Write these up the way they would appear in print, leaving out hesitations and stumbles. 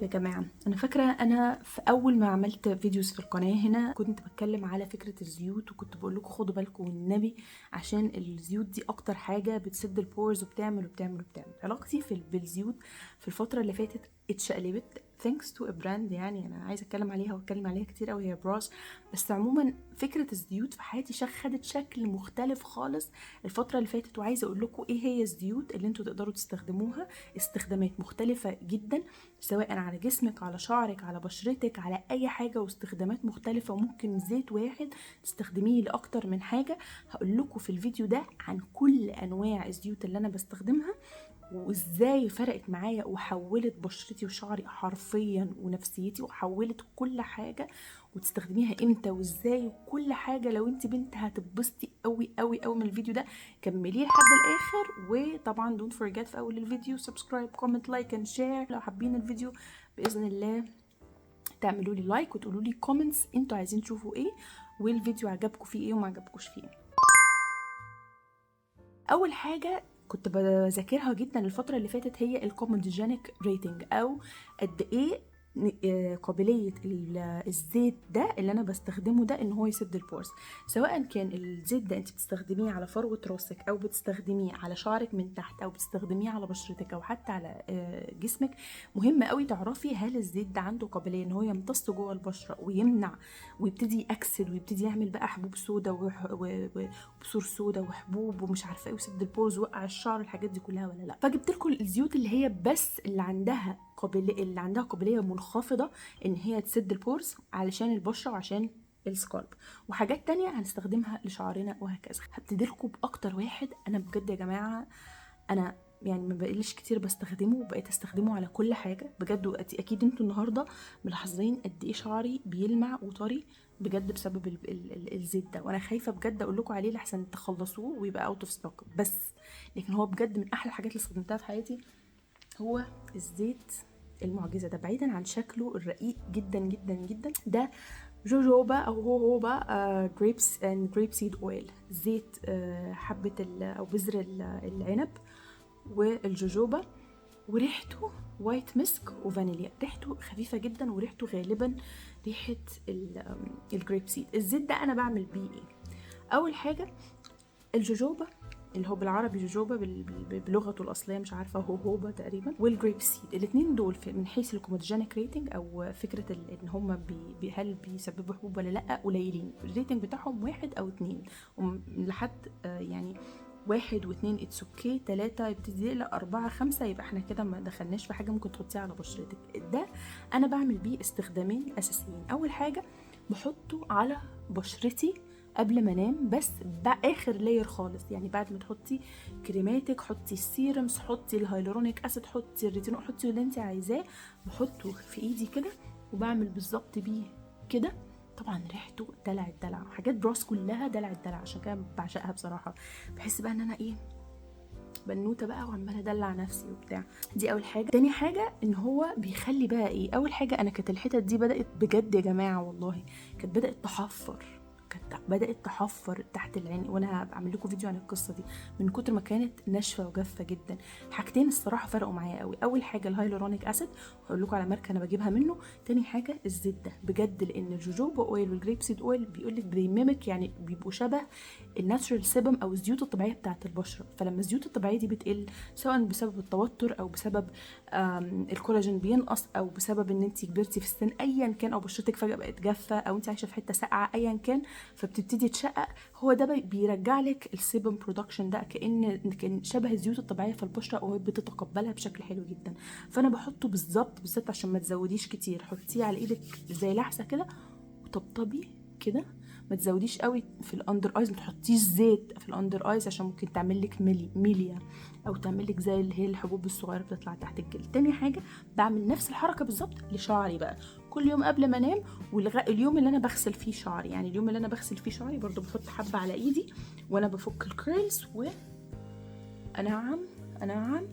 يا جماعة، أنا فاكرة أنا في أول ما عملت فيديوز في القناة هنا كنت بتكلم على فكرة الزيوت، وكنت بقول لكم خدوا بالكم والنبي، عشان الزيوت دي أكتر حاجة بتسد البورز وبتعمل وبتعمل وبتعمل. علاقتي بالزيوت في الفترة اللي فاتت اتشقلبت thanks to a brand، يعني أنا عايزة أتكلم عليها وأتكلم عليها كتير أوي، هي براس. بس عموما فكرة الزيوت في حياتي خدت شكل مختلف خالص الفترة اللي فاتت، وعايزة أقول لكم إيه هي الزيوت اللي انتوا تقدروا تستخدموها استخدامات مختلفة جدا، سواء على جسمك، على شعرك، على بشرتك، على اي حاجه، واستخدامات مختلفه. وممكن زيت واحد تستخدميه لاكتر من حاجه. هقول لكم في الفيديو ده عن كل انواع الزيوت اللي انا بستخدمها، وازاي فرقت معايا وحولت بشرتي وشعري حرفيا ونفسيتي، وحولت كل حاجه، وتستخدميها امتى وازاي وكل حاجه. لو انت بنت هتتبسطي قوي قوي قوي من الفيديو ده، كمليه لحد الاخر. وطبعا دونت فورجيت في اول الفيديو سبسكرايب كومنت لايك اند شير. لو حابين الفيديو باذن الله تعملوا لي لايك وتقولوا لي كومنتس انتوا عايزين تشوفوا ايه، والفيديو عجبكم فيه ايه وما عجبكوش فيه. اول حاجه كنت بذاكرها جدا الفتره اللي فاتت هي الكوموديجينيك ريتنج، او قد ايه قابليه الزيت ده اللي انا بستخدمه ده ان هو يسد البورز. سواء كان الزيت ده انت بتستخدميه على فروه راسك، او بتستخدميه على شعرك من تحت، او بتستخدميه على بشرتك، او حتى على جسمك. مهم قوي تعرفي هل الزيت ده عنده قابليه ان هو يمتص جوه البشره ويمنع، ويبتدي يأكسد، ويبتدي يعمل بقى حبوب سودا وبثور سودا وحبوب ومش عارفه ايه، وسد البورز، وقع الشعر، الحاجات دي كلها ولا لا. فجبت لكم الزيوت اللي هي بس اللي عندها قابليه منخفضه ان هي تسد البورز علشان البشره وعشان السكالب، وحاجات تانية هنستخدمها لشعرنا وهكذا. هبتدي لكم باكتر واحد. انا بجد يا جماعه، انا يعني ما بقلش كتير بستخدمه، وبقيت استخدمه على كل حاجه بجد. اكيد انتوا النهارده ملاحظين قد ايه شعري بيلمع وطري بجد بسبب الزيت ده، وانا خايفه بجد اقول لكم عليه لحسن تخلصوه ويبقى اوت اوف ستوك. بس لكن هو بجد من احلى الحاجات اللي استخدمتها في حياتي، هو الزيت المعجزه ده. بعيدا عن شكله الرقيق جدا جدا جدا، ده جوجوبا او هوهوبا جريبس اند جريب سيد اويل، زيت حبه او بذر العنب والجوجوبا، وريحته وايت مسك وفانيليا. ريحته خفيفه جدا، وريحته غالبا ريحه الجريب سيد. الزيت ده انا بعمل بيه ايه؟ اول حاجه الجوجوبا اللي هو بالعربي جوجوبا، بلغته الاصليه مش عارفه، هوهوبا تقريبا، والجريب سيد. الاثنين دول من حيث الكوموديجينيك ريتنج، او فكره ان هم هل بيسببوا حبوب ولا لا، قليلين. الريتنج بتاعهم 1 أو 2، لحد يعني 1 و2 اتس اوكي، 3 يبتدي يقلق، 4 5 يبقى احنا كده ما دخلناش في حاجه ممكن تحطيها على بشرتك. ده انا بعمل بيه استخدامين اساسيين. اول حاجه بحطه على بشرتي قبل ما انام، بس باخر لاير خالص، يعني بعد ما تحطي كريماتك، حطي السيرمز، حطي الهايلورونيك اسيد، حطي الريتينول، حطي اللي انت عايزاه، بحطه في ايدي كده وبعمل بالظبط بيه كده. طبعا ريحته دلع الدلع، حاجات براس كلها دلع الدلع، عشان كده بعشقها بصراحه. بحس بقى ان انا ايه، بنوته بقى وعماله ادلع نفسي وبتاع. دي اول حاجه. تاني حاجه ان هو بيخلي بقى ايه، اول حاجه انا كانت الحتت دي بدات بجد يا جماعه والله كانت بدات تحفر، بدات تحفر تحت العين، وانا هعمل لكم فيديو عن القصه دي، من كتر ما كانت ناشفه وجافه جدا. حاجتين الصراحه فرقوا معايا قوي. اول حاجه الهايلورونيك اسيد، هقول لكم على ماركه انا بجيبها منه. تاني حاجه الزيت ده بجد، لان الجوجوبا اويل والجريب سيد اويل بيقول لك بيميمك، يعني بيبقوا شبه الناتشرال سيبم او الزيوت الطبيعيه بتاعه البشره. فلما الزيوت الطبيعيه دي بتقل، سواء بسبب التوتر، او بسبب الكولاجين بينقص، او بسبب ان انت كبرتي في السن ايا كان، او بشرتك فجاه بقت جافه، او انت عايشه في حته ساقعه ايا كان، فبتبتدي تشقق، هو ده بيرجع لك السيبم برودكشن ده، كان شبه الزيوت الطبيعيه في البشره، وهي بتتقبلها بشكل حلو جدا. فانا بحطه بالظبط عشان ما تزوديش كتير، حطيه على ايدك زي لحسه كده وطبطبي كده. ما تزوديش قوي في الاندر ايز، ما تحطيش زيت في الاندر ايز عشان ممكن تعمل لك ميليا، او تعمل لك زي اللي هي الحبوب الصغيره بتطلع تحت الجلد. تاني حاجه بعمل نفس الحركه بالظبط لشعري بقى كل يوم قبل ما انام، واليوم اللي انا بغسل فيه شعري، يعني اليوم اللي انا بغسل فيه شعري برضو بحط حبه على ايدي وانا بفك الكيرلز، انعم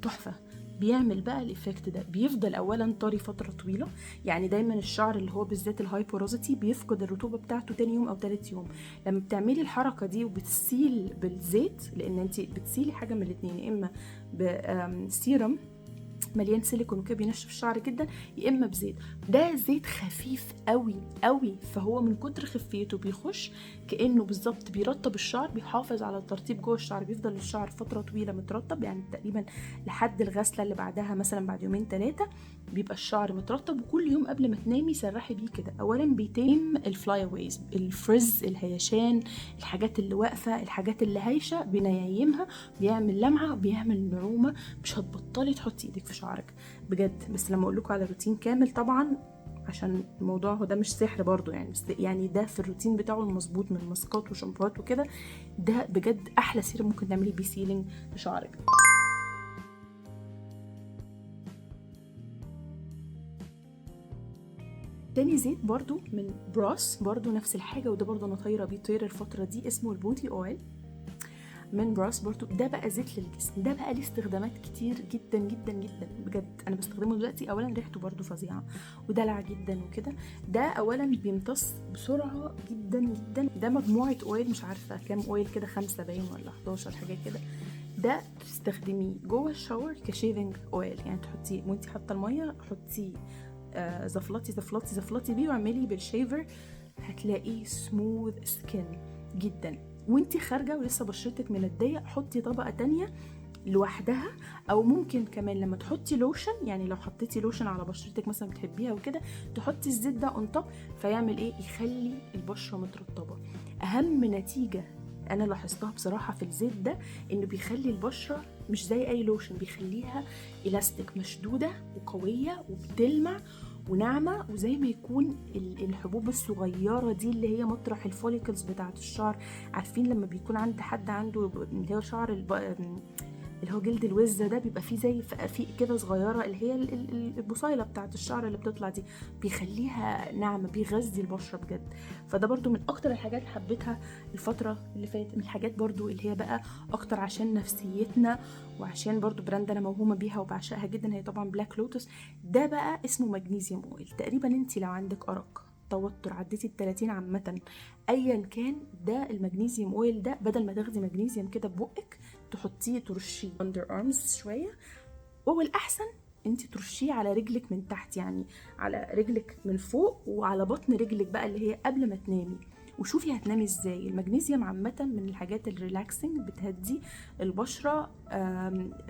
تحفه. بيعمل بقى الايفكت ده، بيفضل اولا طري فتره طويله، يعني دايما الشعر اللي هو بالذات الهاي بوروزيتي بيفقد الرطوبه بتاعته تاني يوم او تالت يوم. لما بتعملي الحركه دي وبتسيل بالزيت، لان انت بتسيلي حاجه من الاثنين، يا اما بسيرم مليان سيليكون وكده بينشف الشعر جدا، يا اما بزيت. ده زيت خفيف قوي قوي، فهو من كتر خفيته بيخش كانه بالظبط بيرطب الشعر، بيحافظ على الترطيب جوه الشعر، بيفضل الشعر فتره طويله مترطب، يعني تقريبا لحد الغسله اللي بعدها مثلا بعد يومين 3 بيبقى الشعر مترطب. وكل يوم قبل ما تنامي سرحي بيه كده. اولا بيتم الفلاي اويز، الفرز، الهيشان، الحاجات اللي واقفه، الحاجات اللي هايشه بينيمها، بيعمل لمعه، بيعمل نعومه، مش هتبطلي تحطي ايدك في شعرك بجد. بس لما اقول لكم على روتين كامل طبعا، عشان الموضوع هو ده مش سحر برضو يعني، بس يعني ده في الروتين بتاعه المظبوط من ماسكات وشامبوهات وكده، ده بجد احلى سيرم ممكن تعملي بيه سيلينج لشعرك. تاني زيت برضو من براس، برضو نفس الحاجة، وده برضو انا طايرة بيه طير الفترة دي، اسمه البودي اويل من براس برضو. ده بقى زيت للجسم، ده بقى ليه استخدامات كتير جدا جدا جدا بجد. انا بستخدمه دلوقتي. اولا ريحته برضو فظيعه ودلع جدا وكده. ده اولا بيمتص بسرعه جدا جدا. ده مجموعه اويل، مش عارفه كام اويل كده، 5 باين ولا 11 حاجه كده. ده تستخدميه جوه الشاور كشيفنج اويل، يعني تحطيه وانت حاطه الميه، حطيه زفلطي زفلطي زفلطي بيه واعملي بالشيفر، هتلاقيه سموث سكين جدا. وانتي خارجه ولسه بشرتك منديه، حطي طبقه تانية لوحدها. او ممكن كمان لما تحطي لوشن، يعني لو حطيتي لوشن على بشرتك مثلا بتحبيها وكده، تحطي الزيت ده اون توب، فيعمل ايه؟ يخلي البشره مترطبه. اهم نتيجه انا لاحظتها بصراحه في الزيت ده، انه بيخلي البشره مش زي اي لوشن، بيخليها الاستيك، مشدوده وقويه وبتلمع وناعمه، وزي ما يكون الحبوب الصغيره دي اللي هي مطرح الفوليكلز بتاعه الشعر. عارفين لما بيكون عند حد عنده اللي هو شعر اللي هو جلد الوزه ده، بيبقى فيه زي فقافيق كده صغيره، اللي هي البصيله بتاعه الشعر اللي بتطلع دي، بيخليها ناعمه، بيغذي البشره بجد. فده برضو من اكتر الحاجات اللي حبيتها الفتره اللي فاتت. من الحاجات برضو اللي هي بقى اكتر عشان نفسيتنا، وعشان برضو براند انا موهومه بيها وبعشقها جدا، هي طبعا بلاك لوتس. ده بقى اسمه مغنيسيوم اويل. تقريبا انت لو عندك ارق، توتر، عديتي ال30 عامه، ايا كان، ده المغنيسيوم اويل ده، بدل ما تاخدي مغنيسيوم كده ببقك، تحطيه ترشيه اندر ارمز شويه، والاحسن انت ترشيه على رجلك من تحت، يعني على رجلك من فوق وعلى بطن رجلك بقى اللي هي قبل ما تنامي. وشوفي هتنامي ازاي. المغنيسيوم عامه من الحاجات الريلاكسنج، بتهدي البشره،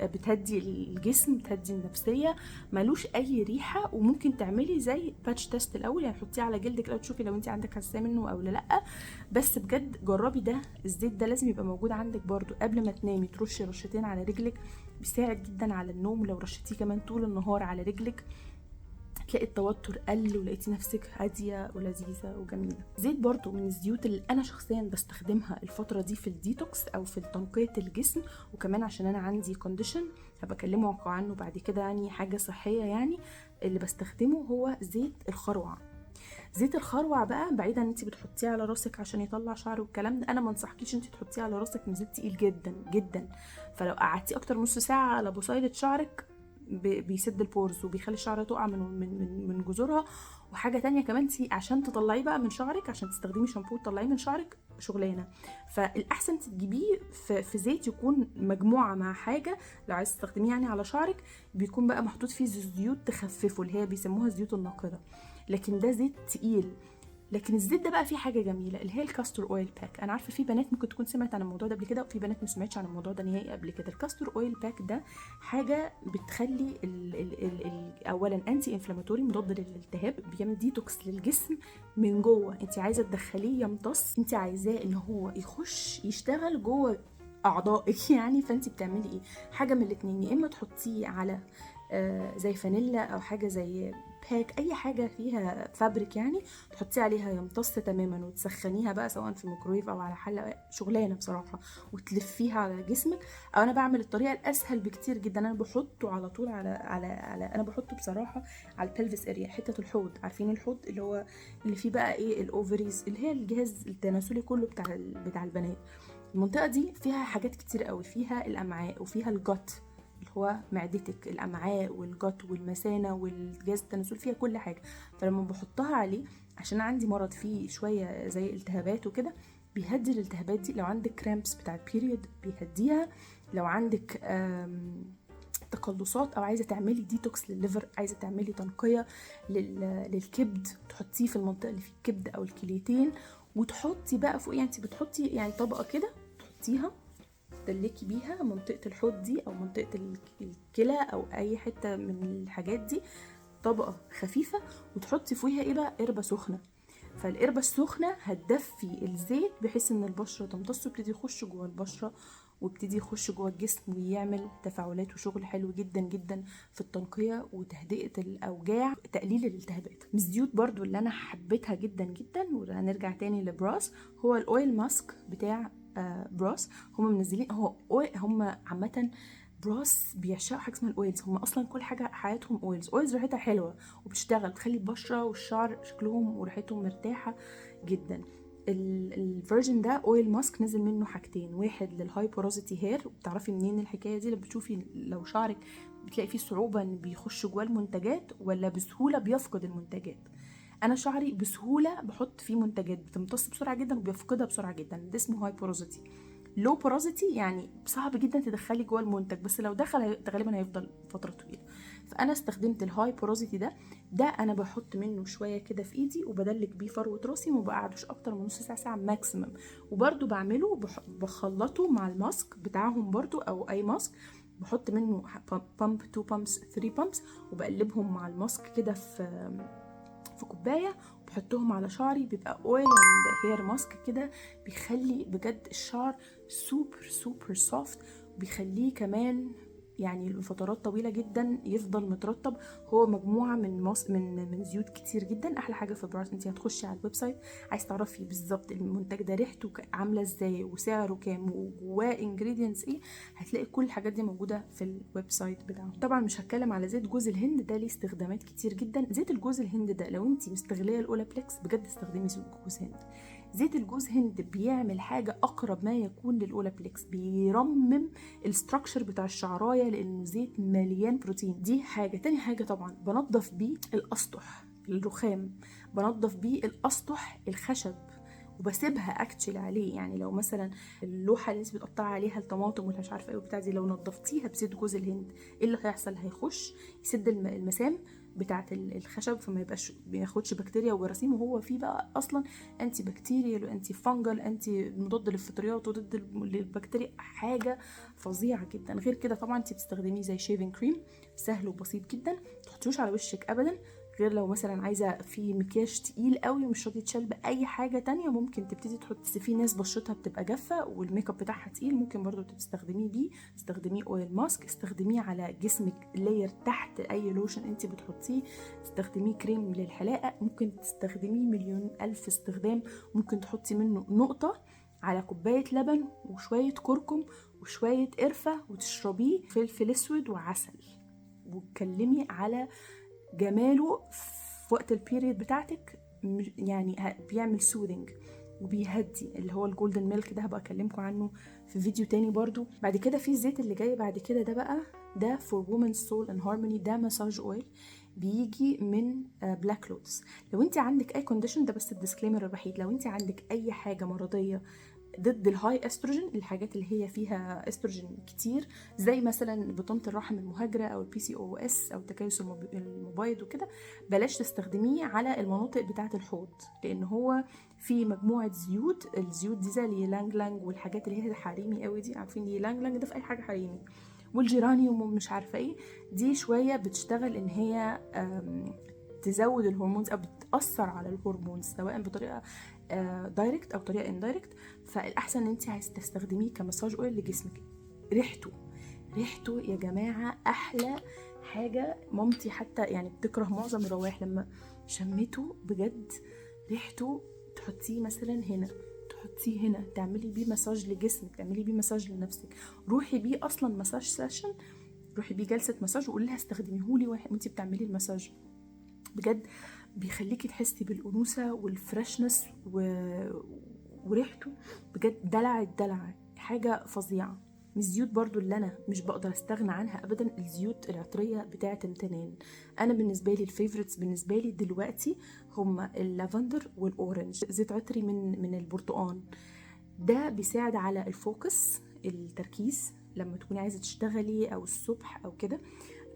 بتهدي الجسم، بتهدي النفسيه، ملوش اي ريحه. وممكن تعملي زي باتش تيست الاول، يعني حطيه على جلدك لو تشوفي لو انت عندك حساسيه منه او لا. بس بجد جربي ده. الزيت ده لازم يبقى موجود عندك برضو قبل ما تنامي، ترشي رشتين على رجلك، بيساعد جدا على النوم. لو رشتيه كمان طول النهار على رجلك، تلاقي التوتر قل ولقيتي نفسك هاديه ولذيذه وجميله. زيت برضو من الزيوت اللي انا شخصيا بستخدمها الفتره دي في الديتوكس او في تنقيه الجسم، وكمان عشان انا عندي كونديشن هبقى اكلمكم عنه بعد كده، يعني حاجه صحيه يعني. اللي بستخدمه هو زيت الخروع. زيت الخروع بقى، بعيدا انت بتحطيه على راسك عشان يطلع شعر والكلام ده، انا ما انصحكيش انت تحطيه على راسك، من زيت تقيل جدا جدا. فلو قعدتي اكتر نص ساعه على بصيله شعرك بيسد البورز وبيخلي الشعر تقع من جذورها. وحاجه تانية كمان، انت عشان تطلعيه بقى من شعرك، عشان تستخدمي شامبو تطلعيه من شعرك شغلانه. فالاحسن تجيبيه في زيت يكون مجموعه مع حاجه، لو عايز تستخدميه يعني على شعرك، بيكون بقى محطوط فيه زيوت تخففه، اللي هي بيسموها الزيوت الناقده. لكن ده زيت تقيل. لكن الزيت ده بقى فيه حاجه جميله، اللي هي الكاستور اويل باك. انا عارفه في بنات ممكن تكون سمعت عن الموضوع ده قبل كده، وفي بنات ما سمعتش عن الموضوع ده نهائي قبل كده. الكاستور اويل باك ده حاجه بتخلي اولا انتي انفلاماتوري، مضاد للالتهاب، بيعمل ديتوكس للجسم من جوه. انت عايزه تدخليه يمتص، انت عايزاه ان هو يخش يشتغل جوه اعضائك يعني. فانت بتعملي ايه؟ حاجه من الاتنين، يا اما تحطيه على زي فانيلا او حاجه زي باك، اي حاجه فيها فابريك يعني، تحطيه عليها يمتص تماما، وتسخنيها بقى سواء في الميكرويف او على حله، شغلانه بصراحه، وتلفيها على جسمك. او انا بعمل الطريقه الاسهل بكتير جدا، انا بحطه على طول انا بحطه بصراحه على البلفس اريا، حته الحوض. عارفين الحوض اللي هو اللي فيه بقى ايه؟ الاوفريز، اللي هي الجهاز التناسلي كله بتاع البنات. المنطقه دي فيها حاجات كتير قوي، فيها الامعاء وفيها الجت اللي هو معدتك، الامعاء والجت والمثانه والجهاز التناسلي، فيها كل حاجه. فلما بحطها عليه، عشان عندي مرض فيه شويه زي التهابات وكده، بيهدي الالتهابات دي. لو عندك كرامبس بتاع البيريود بيهديها. لو عندك تقلصات او عايزه تعملي ديتوكس للليفر، عايزه تعملي تنقيه للكبد، تحطيه في المنطقه اللي في الكبد او الكليتين، وتحطي بقى فوق، يعني انت بتحطي يعني طبقه كده تحطيها تدلكي بيها منطقه الحوض دي او منطقه الكلى او اي حته من الحاجات دي، طبقه خفيفه، وتحطي فوقيها ايه بقى، قربه سخنه. فالقربة السخنة هتدفي الزيت بحيث ان البشرة تمتص ويبتدي يخش جوه البشرة ويبتدي يخش جوه الجسم ويعمل تفاعلات وشغل حلو جدا جدا في التنقية وتهدئة الأوجاع، تقليل الالتهابات. من الزيوت برضو اللي أنا حبيتها جدا جدا، وهنرجع تاني لبراس، هو الأويل ماسك بتاع براس. هم منزلين، هم عامة براس بيعشقوا حاجه اسمها الاويلز، هم اصلا كل حاجه حياتهم اويلز ريحتها حلوه وبتشتغل، بتخلي البشره والشعر شكلهم وريحتهم مرتاحه جدا. الفيرجن ده اويل ماسك نزل منه حاجتين، واحد للهاي بوروزيتي هير. بتعرفي منين الحكايه دي؟ لما بتشوفي لو شعرك بتلاقي فيه صعوبه ان بيخش جوه المنتجات ولا بسهوله بيفقد المنتجات. انا شعري بسهوله بحط فيه منتجات بتمتص بسرعه جدا وبيفقدها بسرعه جدا، ده اسمه هاي بوروزيتي. لو بوروزيتي يعني صعب جدا تدخلي جوه المنتج، بس لو دخل غالبا هيفضل فتره طويله. فانا استخدمت الهاي بوروزيتي ده انا بحط منه شويه كده في ايدي وبدلك بيه فروه راسي، وما بقعدوش اكتر من نص ساعه ماكسيمم. وبرده بعمله بخلطه مع الماسك بتاعهم برده او اي ماسك، بحط منه بامب 2 بامبس 3 بامبس وبقلبهم مع الماسك كده في كوبايه وبحطهم على شعري، بيبقى اويل اند هير ماسك كده، بيخلي بجد الشعر سوبر سوفت، وبيخليه كمان يعني لفترات طويله جدا يفضل مترطب. هو مجموعه من زيوت كتير جدا. احلى حاجه في براس، انت هتخشي على الويب سايت عايز تعرفي بالظبط المنتج ده ريحته عامله ازاي وسعره كام وجواه انجريدينتس ايه، هتلاقي كل الحاجات دي موجوده في الويب سايت بتاعه. طبعا مش هتكلم على زيت جوز الهند، ده ليه استخدامات كتير جدا. زيت الجوز الهند ده لو انت مستغليه الاولابلكس بجد استخدمي زيت جوز هند. زيت الجوز هند بيعمل حاجه اقرب ما يكون للاولابلكس، بيرمم الستراكشر بتاع الشعرايه لانه زيت مليان بروتين. دي حاجه. تاني حاجه طبعا بنضف بيه الاسطح، الرخام، بنضف بيه الاسطح الخشب وبسيبها اكتشل عليه. يعني لو مثلا اللوحه اللي انت بتقطعي عليها الطماطم ولا مش عارفه ايه وبتاع دي، لو نضفتيها بزيت جوز الهند ايه اللي هيحصل؟ هيخش يسد المسام بتاعه الخشب، فما بياخدش بكتيريا وجراثيم، وهو فيه بقى اصلا انتي بكتيريال وانتي فانجل، انتي مضاد للفطريات وضد للبكتيريا، حاجه فظيعه جدا. غير كده طبعا انتي بتستخدميه زي شيفنج كريم، سهل وبسيط جدا، ما تحطيهوش على وشك ابدا، غير لو مثلا عايزه في مكياج تقيل قوي ومش راضي يتشال باي حاجه تانية ممكن تبتدي تحط. في ناس بشرتها بتبقى جافه والميك اب بتاعها تقيل، ممكن برضو تستخدميه بيه. استخدميه اويل ماسك، استخدميه على جسمك لاير تحت اي لوشن انت بتحطيه، استخدميه كريم للحلاقه، ممكن تستخدميه مليون الف استخدام. ممكن تحطي منه نقطه على كوبايه لبن وشويه كركم وشويه قرفه وتشربيه، فلفل اسود وعسل، وتكلمي على جماله في وقت البيريد بتاعتك. يعني بيعمل سوذنج وبيهدي، اللي هو الجولدن ميلك ده هبقى اكلمكم عنه في فيديو تاني برضو. بعد كده في الزيت اللي جاي بعد كده ده بقى، ده فور وومن سول ان هارموني، ده مساج اويل بيجي من بلاك لوتس. لو انت عندك اي كونديشن، ده بس الديسكليمر الوحيد، لو انت عندك اي حاجه مرضيه ضد الهاي استروجين، الحاجات اللي هي فيها استروجين كتير زي مثلا بطانه الرحم المهاجره او البي سي او اس او تكيس المبيض وكده، بلاش تستخدميه على المناطق بتاعه الحوض، لان هو في مجموعه زيوت. الزيوت دي زي اليلانج لانج والحاجات اللي هي حريمي قوي دي، عارفين اليلانج لانج ده في اي حاجه حريمي، والجيرانيوم ومش عارفه ايه، دي شويه بتشتغل ان هي تزود الهرمونز او بتاثر على الهرمونز سواء بطريقه دايركت او طريقه اندايركت. فالاحسن ان انت عايز تستخدميه كمساج اويل لجسمك. ريحته يا جماعه احلى حاجه. مامتي حتى يعني بتكره معظم الروائح، لما شميته بجد ريحته، تحطيه مثلا هنا، تحطيه هنا، تعملي بيه مساج لجسمك، تعملي بيه مساج لنفسك، روحي بيه اصلا مساج سيشن، روحي بيه جلسه مساج وقولي لها استخدميهولي وانتي بتعملي المساج. بجد بيخليكي تحسي بالانوثه والفريشنس وريحته بجد دلع حاجه فظيعه. من الزيوت برضو اللي انا مش بقدر استغنى عنها ابدا الزيوت العطريه بتاعه امتنان. انا بالنسبه لي الفيفوريتس بالنسبه لي دلوقتي هما اللافندر والاورنج. زيت عطري من البرتقال، ده بيساعد على الفوكس، التركيز، لما تكوني عايزه تشتغلي او الصبح او كده.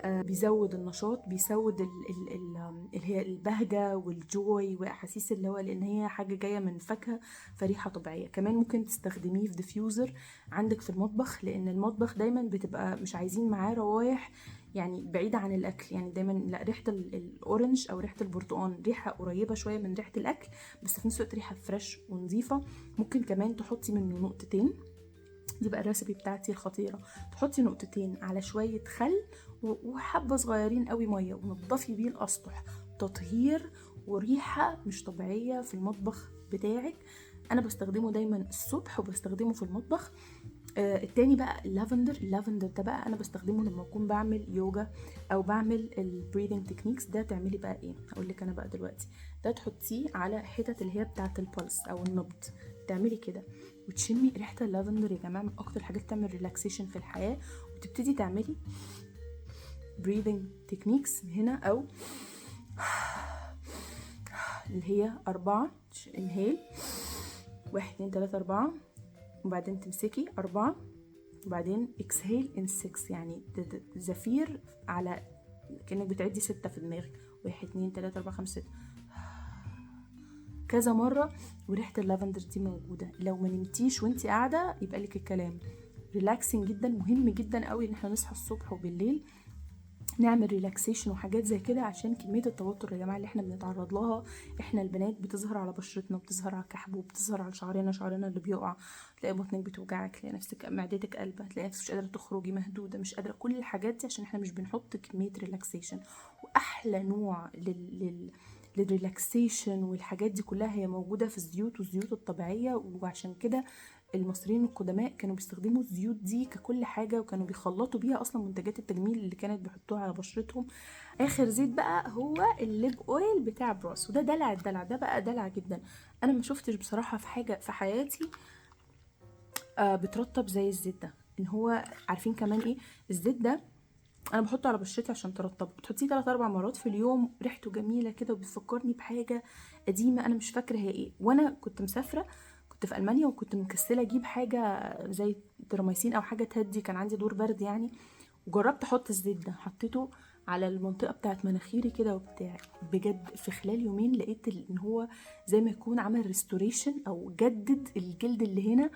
بيزود النشاط، بيزود اللي هي البهجه والجوي واحاسيس اللي هو، لان هي حاجه جايه من فاكهه فريحه طبيعيه. كمان ممكن تستخدميه في ديفيوزر عندك في المطبخ، لان المطبخ دايما بتبقى مش عايزين معاه روايح يعني بعيده عن الاكل. يعني دايما لا، ريحه الاورنج او ريحه البرتقال ريحه قريبه شويه من ريحه الاكل، بس في نفس الوقت ريحه فريش ونظيفه. ممكن كمان تحطي منه نقطتين، دي بقى الريسبي بتاعتي الخطيره. تحطي نقطتين على شويه خل وحبه صغيرين قوي ميه، ونضفي بيه الاسطح. تطهير وريحه مش طبيعيه في المطبخ بتاعك. انا بستخدمه دايما الصبح وبستخدمه في المطبخ. التاني بقى اللافندر. اللافندر ده بقى انا بستخدمه لما اكون بعمل يوجا او بعمل البريدنج تكنيكس. ده تعملي بقى ايه؟ هقول لك انا بقى دلوقتي. ده تحطيه على حتت اللي هي بتاعه البلس او النبض، تعملي كده وتشمي ريحه اللافندر. يا جماعه من اكتر حاجات تعمل ريلاكسيشن في الحياه. وتبتدي تعملي بريدنج تكنيكس هنا، او اللي هي 4 انهيل، 1 2 3 4، وبعدين تمسكي 4، وبعدين اكسهيل ان 6، يعني زفير على كأنك بتعدي 6 في دماغك. 1 2 3 4 5 6 كذا مرة. وريحة اللافندر دي موجودة. لو ما نمتيش وانتي قاعدة يبقى لك الكلام. ريلاكسنج جدا. مهم جدا قوي ان احنا نصحى الصبح وبالليل نعمل ريلاكسيشن وحاجات زي كده، عشان كميه التوتر يا جماعه اللي احنا بنتعرض لها احنا البنات بتظهر على بشرتنا، بتظهر على كحب، وبتظهر على شعرنا اللي بيقع. تلاقي بطنك بتوجعك، تلاقي نفسك معدتك قلبه، تلاقي نفسك مش قادره تخرجي، مهدوده، مش قادره. كل الحاجات دي عشان احنا مش بنحط كميه ريلاكسيشن. واحلى نوع للريلاكسيشن والحاجات دي كلها هي موجوده في الزيوت والزيوت الطبيعيه. وعشان كده المصريين القدماء كانوا بيستخدموا الزيوت دي ككل حاجة، وكانوا بيخلطوا بيها أصلا منتجات التجميل اللي كانت بيحطوها على بشرتهم. آخر زيت بقى هو الليب أويل بتاع بروس، وده دلع الدلع. ده بقى دلع جدا. أنا ما شفتش بصراحة في حاجة في حياتي بترطب زي الزيت ده. إن هو عارفين كمان إيه الزيت ده؟ انا بحطه على بشرتي عشان ترطب. بتحطيه 3 4 مرات في اليوم. ريحته جميله كده وبيفكرني بحاجه قديمه انا مش فاكره هي ايه. وانا كنت مسافره، كنت في المانيا، وكنت مكسله اجيب حاجه زي تراميسين او حاجه تهدي، كان عندي دور برد يعني. وجربت احط الزيت ده، حطيته على المنطقه بتاعت مناخيري كده وبتاع. بجد في خلال يومين لقيت ان هو زي ما يكون عمل ريستوريشن او جدد الجلد اللي هنا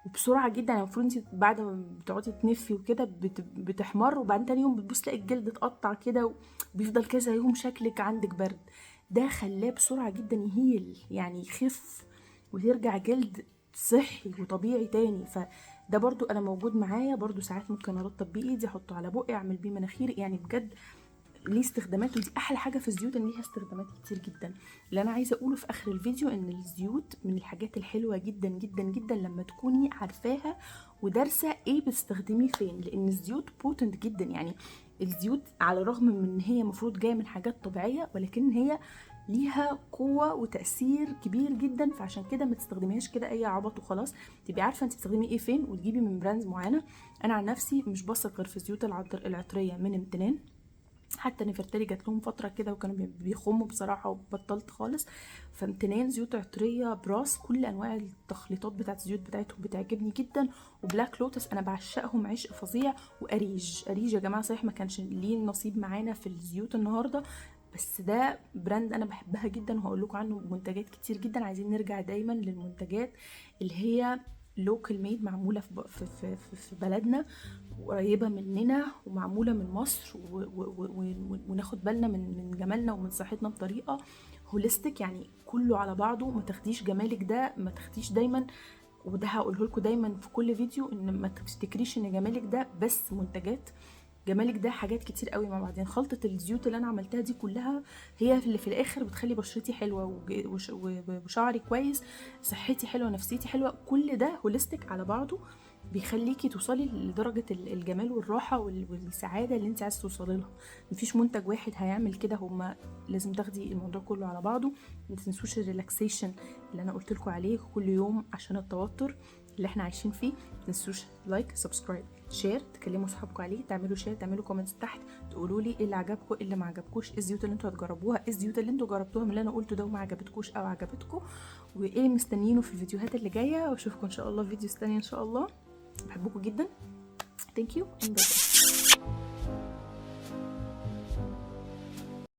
وبسرعه جدا. يعني المفروض انت بعد ما بتقعدي تنفي وكده بتحمر، وبعدين تاني يوم بتبص تلاقي الجلد اتقطع كده، وبيفضل كذا يوم شكلك عندك برد. ده خلاه بسرعه جدا يهيل، يعني يخف وترجع جلد صحي وطبيعي تاني. فده برضو انا موجود معايا برضو. ساعات ممكن ارطب بيه ايدي، احطه على بقي، اعمل بيه مناخيري. يعني بجد ليه استخدامات. ودي احلى حاجه في الزيوت، ان ليها استخدامات كتير جدا. اللي انا عايزه اقوله في اخر الفيديو ان الزيوت من الحاجات الحلوه جدا جدا جدا لما تكوني عارفاها ودارسه ايه بتستخدميه فين. لان الزيوت بوتنت جدا. يعني الزيوت على الرغم من ان هي المفروض جايه من حاجات طبيعيه، ولكن هي ليها قوه وتاثير كبير جدا. فعشان كده ما تستخدميهاش كده اي عبط وخلاص. تبقي عارفه انت بتستخدمي ايه فين، وتجيبي من براندز معينه. انا عن نفسي مش بثق غير في الزيوت العطريه من امتنان. حتى نفرتاري جات لهم فتره كده وكانوا بيخموا بصراحه، وبطلت خالص. فامتنان زيوت عطريه، براس، كل انواع التخليطات بتاعت الزيوت بتاعتهم بتعجبني جدا. وبلاك لوتس انا بعشقهم عشق فظيع. واريج، اريج يا جماعه صحيح ما كانش ليه نصيب معانا في الزيوت النهارده، بس ده براند انا بحبها جدا وهقول لكم عنه منتجات كتير جدا. عايزين نرجع دايما للمنتجات اللي هي لوكال ميد، معموله في بلدنا وقريبه مننا ومعموله من مصر، وناخد بالنا من جمالنا ومن صحتنا بطريقه هوليستيك. يعني كله على بعضه. ما تاخديش جمالك ده، ما تاخديش دايما، وده هقوله لكم دايما في كل فيديو، ان ما تفتكريش ان جمالك ده بس منتجات. جمالك ده حاجات كتير قوي مع بعضين. خلطه الزيوت اللي انا عملتها دي كلها هي اللي في الاخر بتخلي بشرتي حلوه وشعري كويس، صحتي حلوه، نفسيتي حلوه. كل ده هوليستيك على بعضه بيخليكي توصلي لدرجه الجمال والراحه والسعاده اللي انت عايزه توصلي لها. مفيش منتج واحد هيعمل كده، هما لازم تاخدي الموضوع كله على بعضه. ما تنسوش الريلاكسيشن اللي انا قلت لكم عليه كل يوم عشان التوتر اللي احنا عايشين فيه. ما تنسوش لايك، سبسكرايب، شير، تكلموا اصحابكم عليه، تعملوا شير، تعملوا كومنتس تحت، تقولوا لي ايه اللي عجبكم، ايه اللي ما عجبكوش، ايه الزيوت اللي انتوا هتجربوها، ايه الزيوت اللي انتوا جربتوها من اللي انا قلته ده وما عجبتكوش او عجبتكم، وايه مستنيينه في الفيديوهات اللي جايه. واشوفكم ان شاء الله في فيديوز تانية ان شاء الله. بحبكم جدا. Thank you and bye.